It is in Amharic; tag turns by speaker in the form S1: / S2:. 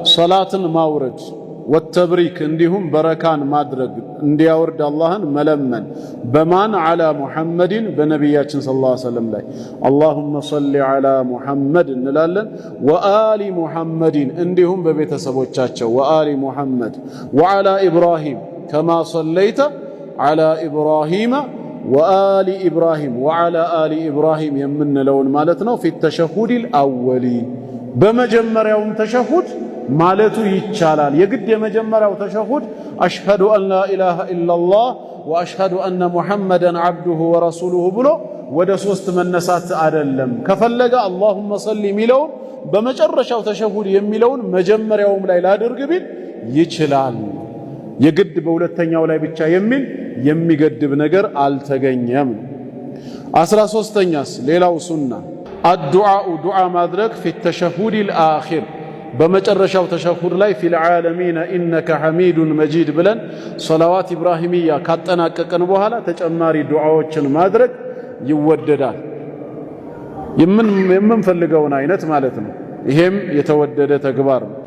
S1: ሰላትን ማውረድ ወተብሪክ እንዲሁም በረካን ማድረግ እንዲያወርድ አላህን መለመን በማን ዐላ ሙሐመድን በነቢያችን ሰለላሁ ዐለይሂ ወሰለም ላይ አላሁመ ሰሊ ዐላ ሙሐመድ እንላለን። ወአሊ ሙሐመድን እንዲሁም በቤተሰቦቻቸው ወአሊ ሙሐመድ ወዐላ ኢብራሂም ከማ ሰለይተ ዐላ ኢብራሂመ ወአሊ ኢብራሂም ወዐላ አሊ ኢብራሂም የምንለውን ማለት ነው። ፊ ተሸሁዲል አወሊ በመጀመሪያውም ተሸሁድ ማለቱ ይቻላል። የግድ የመጀመሪያው ተሸሁድ አሽሀዱ አን ላ ኢላሃ ኢላላህ ወአሽሀዱ አነ ሙሐመደን ዐብዱሁ ወረሱሉሁ ብሎ ወደ ሶስት መነሳት አይደለም። ከፈለገ አላሁመ ሰሊ የሚለውን በመጨረሻው ተሸሁድ የሚለውን መጀመሪያውም ላይ ላድርግ ቢል ይችላል። የግድ በሁለተኛው ላይ ብቻ የሚል የሚገድብ ነገር አልተገኘም። 13ኛስ ሌላው ሱና አዱዓኡ ዱዓ ማድረግ ፊ ተሸሁዲል አኺር በመጨረሻው ተሸሁድ ላይ ፊል ዓለሚነ ኢነከ ሐሚዱን መጂድ ብለን ሰላዋት ኢብራሂምያ ካጠናቀቀን በኋላ ተጨማሪ ዱዓዎችን ማድረግ ይወደዳል። የምንፈልገውን አይነት ማለት ነው። ይሄም የተወደደ ተግባር ነው።